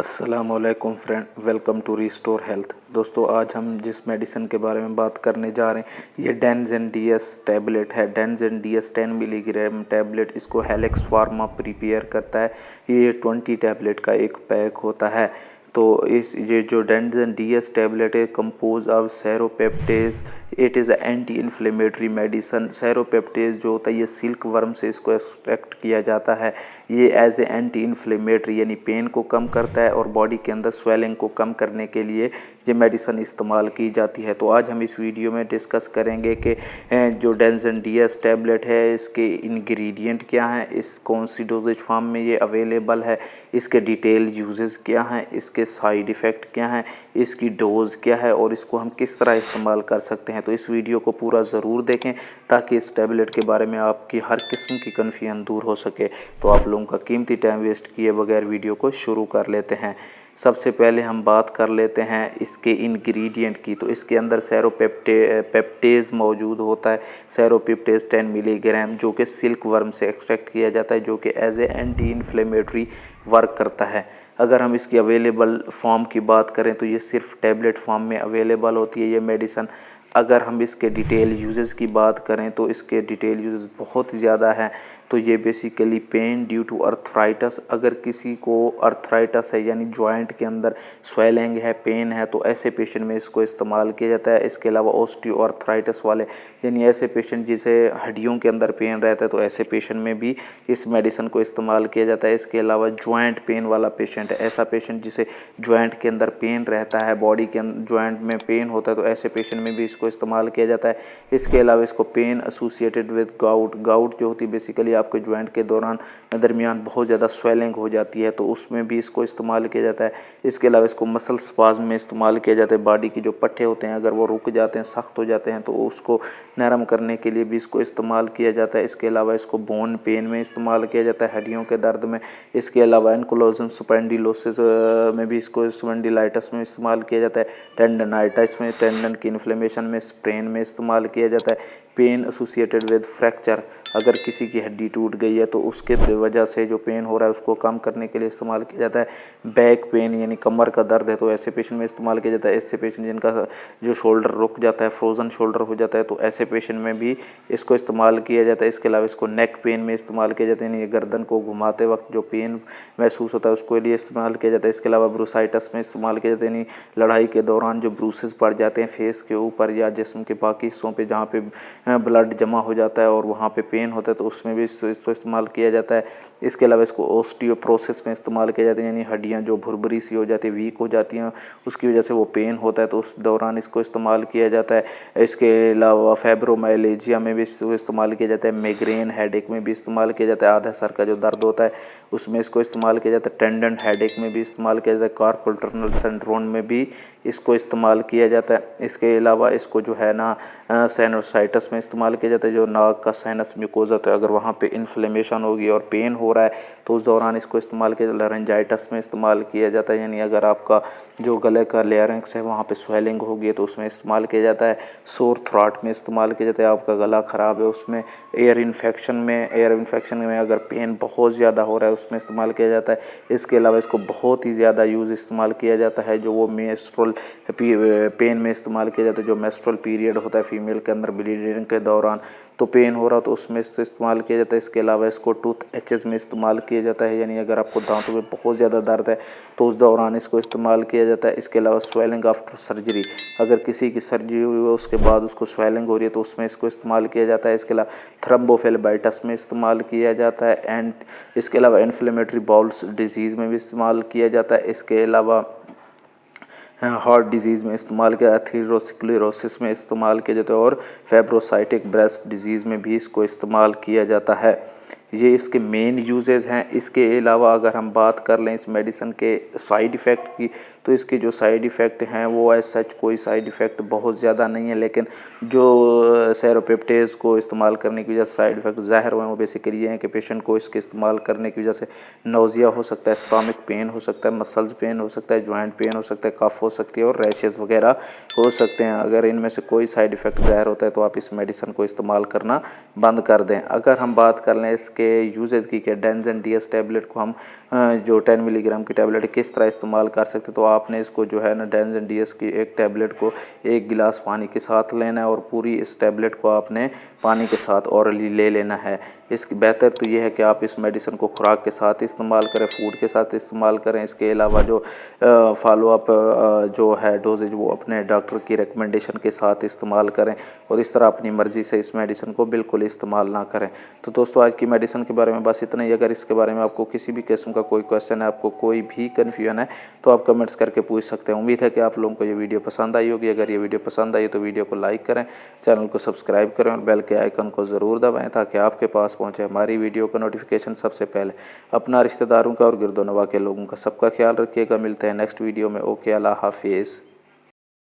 अस्सलामुअलैकुम friend, welcome to restore health. दोस्तों, आज हम जिस मेडिसिन के बारे में बात करने जा रहे हैं ये डेंजेंडियस टैबलेट है। डेंजेंडियस 10 मिलीग्राम टैबलेट, इसको हेलेक्स फार्मा प्रिपेयर करता है। ये 20 टैबलेट का एक पैक होता है। तो इस ये जो डेंजेंडियस टैबलेट है composed of serrapeptase. It is anti inflammatory medicine. Serrapeptase जो होता है ये सिल्क वर्म से इसको एक्सट्रैक्ट किया जाता है। ये एज ए एंटी इन्फ्लेमेटरी यानी पेन को कम करता है और बॉडी के अंदर स्वेलिंग को कम करने के लिए ये मेडिसन इस्तेमाल की जाती है। तो आज हम इस वीडियो में डिस्कस करेंगे कि जो डेंजेंडियस टैबलेट है इसके इंग्रेडिएंट क्या हैं, इस कौन सी डोजेज फॉर्म में ये अवेलेबल है, इसके डिटेल यूजेस क्या हैं, इसके साइड इफ़ेक्ट क्या हैं, इसकी डोज क्या है और इसको हम किस तरह इस्तेमाल कर सकते हैं। तो इस वीडियो को पूरा ज़रूर देखें ताकि इस टैबलेट के बारे में आपकी हर किस्म की कन्फ्यूजन दूर हो सके। तो आप लोगों का कीमती टाइम वेस्ट किए बगैर वीडियो को शुरू कर लेते हैं। सबसे पहले हम बात कर लेते हैं इसके इंग्रेडिएंट की। तो इसके अंदर पेप्टेज मौजूद होता है। सेरोपेप्टेज 10 मिलीग्राम जो कि सिल्क वर्म से एक्सट्रैक्ट किया जाता है, जो कि as a anti inflammatory work करता है। अगर हम इसकी अवेलेबल फॉर्म की बात करें तो ये सिर्फ टैबलेट फॉर्म में अवेलेबल होती है ये मेडिसन। अगर हम इसके डिटेल यूजेस की बात करें तो इसके डिटेल यूजेस बहुत ज़्यादा हैं। तो ये basically pain due to arthritis, अगर किसी को अर्थराइटस है यानी जॉइंट के अंदर स्वेलिंग है, पेन है, तो ऐसे पेशेंट में इसको इस्तेमाल किया जाता है। इसके अलावा ऑस्टियोआर्थराइटिस वाले यानी ऐसे पेशेंट जिसे हड्डियों के अंदर पेन रहता है, तो ऐसे पेशेंट में भी इस मेडिसिन को इस्तेमाल किया जाता है। इसके अलावा जॉइंट पेन वाला पेशेंट है, ऐसा पेशेंट जिसे जॉइंट के अंदर पेन रहता है, बॉडी के जॉइंट में पेन होता है, तो ऐसे पेशेंट में भी इसको इस्तेमाल किया जाता है। इसके अलावा इसको पेन एसोसिएटेड विद गाउट जो होती है बेसिकली आपके जॉइंट के दरमियान बहुत ज़्यादा स्वेलिंग हो जाती है, तो उसमें भी इसको इस्तेमाल किया जाता है। इसके अलावा इसको मसल स्पाज्म में इस्तेमाल किया जाता है। बॉडी की जो पट्टे होते हैं अगर वो रुक जाते हैं, सख्त हो जाते हैं, तो उसको नरम करने के लिए भी इसको इस्तेमाल किया जाता है। इसके अलावा इसको बोन पेन में इस्तेमाल किया जाता है, हड्डियों के दर्द में। इसके अलावा एनक्लोजन स्पॉन्डिलोसिस में भी इसको स्पॉन्डिलाइटिस में इस्तेमाल किया जाता है। टेंडनाइटिस में, टेंडन की इन्फ्लेमेशन में, स्प्रेन में इस्तेमाल किया जाता है। पेन एसोसिएटेड विद फ्रैक्चर, अगर किसी की हड्डी टूट गई है तो उसके वजह से जो पेन हो रहा है उसको कम करने के लिए इस्तेमाल किया जाता है। बैक पेन यानी कमर का दर्द है तो ऐसे पेशेंट में इस्तेमाल किया जाता है। ऐसे पेशेंट जिनका जो शोल्डर रुक जाता है, फ्रोजन शोल्डर हो जाता है, तो ऐसे पेशेंट में भी इसको इस्तेमाल किया जाता है। इसके अलावा इसको नेक पेन में इस्तेमाल किया जाता है, यानी गर्दन को घुमाते वक्त जो पेन महसूस होता है उसके लिए इस्तेमाल किया जाता है। इसके अलावा ब्रूसाइटिस में इस्तेमाल किया जाता है, यानी लड़ाई के दौरान जो ब्रूसेस पड़ जाते हैं फेस के ऊपर या जिस्म के बाकी हिस्सों पे जहाँ पे ब्लड जमा हो जाता है और वहाँ पे पेन होता है, तो उसमें भी इसको इस्तेमाल किया जाता है। इसके अलावा इसको ओस्टियोप्रोसिस में इस्तेमाल किया जाता है, यानी हड्डियाँ जो भुरभुरी सी हो जाती है, वीक हो जाती हैं, उसकी वजह से वो पेन होता है, तो उस दौरान इसको इस्तेमाल किया जाता है। इसके अलावा फाइब्रोमाइल्जिया में भी इसको इस्तेमाल किया जाता है। माइग्रेन हेडेक में भी इस्तेमाल किया जाता है, आधा सर का जो दर्द होता है उसमें इसको इस्तेमाल किया जाता है। टेंडन हेडेक में भी इस्तेमाल किया जाता है। कार्पल टनल सिंड्रोम में भी इसको इस्तेमाल किया जाता है। इसके अलावा इसको जो है ना साइनोसाइटिस में इस्तेमाल किया जाता है, जो नाक का साइनस म्यूकोजा होता है, अगर वहाँ पे इन्फ्लेमेशन होगी और पेन हो रहा है तो उस दौरान इसको इस्तेमाल किया जाता है। लैरिंजाइटिस में इस्तेमाल किया जाता है, यानी अगर आपका जो गले का लेयरिंग्स है वहाँ पे स्वेलिंग होगी तो उसमें इस्तेमाल किया जाता है। सोर थ्रॉट में इस्तेमाल किया जाता है, आपका गला ख़राब है उसमें। एयर इन्फेक्शन में अगर पेन बहुत ज़्यादा हो रहा है उसमें इस्तेमाल किया जाता है। इसके अलावा इसको बहुत ही ज़्यादा यूज़ इस्तेमाल किया जाता है जो वो मेंस्ट्रुअल पेन में इस्तेमाल किया जाता है। जो मेंस्ट्रुअल पीरियड होता है फीमेल के अंदर ब्लीडिंग के दौरान, तो पेन हो रहा तो उसमें इसको इस्तेमाल किया जाता है। इसके अलावा इसको टूथ एचेस में इस्तेमाल किया जाता है, यानी अगर आपको दांतों में बहुत ज़्यादा दर्द है तो उस दौरान इसको इस्तेमाल किया जाता है। इसके अलावा स्वेलिंग आफ्टर सर्जरी, अगर किसी की सर्जरी हुई है उसके बाद उसको स्वेलिंग हो रही है तो उसमें इसको इस्तेमाल किया जाता है। इसके अलावा थ्रम्बोफिलेबाइटिस में इस्तेमाल किया जाता है। एंड इसके अलावा इन्फ्लेमेटरी बाउल्स डिजीज़ में भी इस्तेमाल किया जाता है। इसके अलावा हार्ट डिजीज़ में इस्तेमाल किया, एथेरोस्क्लेरोसिस में इस्तेमाल किया जाता है और फाइब्रोसाइटिक ब्रेस्ट डिजीज़ में भी इसको इस्तेमाल किया जाता है। ये इसके मेन यूजेस हैं। इसके अलावा अगर हम बात कर लें इस मेडिसिन के साइड इफ़ेक्ट की, तो इसके जो साइड इफ़ेक्ट हैं वो एज सच कोई साइड इफ़ेक्ट बहुत ज़्यादा नहीं है, लेकिन जो सेरोपेप्टेज को इस्तेमाल करने की वजह से साइड इफ़ेक्ट ज़ाहिर हुए हैं वो बेसिकली ये हैं कि पेशेंट को इसके इस्तेमाल करने की वजह से नोज़िया हो सकता है, स्टमक पेन हो सकता है, मसल्स पेन हो सकता है, जॉइंट पेन हो सकता है, कफ हो सकती है और रैशेज़ वगैरह हो सकते हैं। अगर इनमें से कोई साइड इफ़ेक्ट ज़ाहिर होता है तो आप इस मेडिसिन को इस्तेमाल करना बंद कर दें। अगर हम बात कर लें इसके इसके यूजेज की क्या, डेंजन डी एस टैबलेट को हम जो 10 मिलीग्राम की टैबलेट किस तरह इस्तेमाल कर सकते। तो आपने इसको जो है ना डेंजन डी एस की एक टैबलेट को 1 गिलास पानी के साथ लेना है और पूरी इस टैबलेट को आपने पानी के साथ ऑरली ले लेना है। इसकी बेहतर तो ये है कि आप इस मेडिसिन को खुराक के साथ इस्तेमाल करें, फूड के साथ इस्तेमाल करें। इसके अलावा जो फॉलोअप जो है डोजेज वो अपने डॉक्टर की रिकमेंडेशन के साथ इस्तेमाल करें और इस तरह अपनी मर्ज़ी से इस मेडिसिन को बिल्कुल इस्तेमाल ना करें। तो दोस्तों आज की मेडिसिन के बारे में बस इतना ही। अगर इसके बारे में आपको किसी भी किस्म का कोई क्वेश्चन है, आपको कोई भी कन्फ्यूजन है तो आप कमेंट्स करके पूछ सकते हैं। उम्मीद है कि आप लोगों को ये वीडियो पसंद आई होगी। अगर ये वीडियो पसंद आई तो वीडियो को लाइक करें, चैनल को सब्सक्राइब करें और बेल के आइकन को ज़रूर दबाएं ताकि आपके पास पहुंचे हमारी वीडियो का नोटिफिकेशन सबसे पहले। अपना, रिश्तेदारों का और गिरदोनवा के लोगों का सबका ख्याल रखिएगा। मिलते हैं नेक्स्ट वीडियो में। ओके, अल्लाह हाफिज़।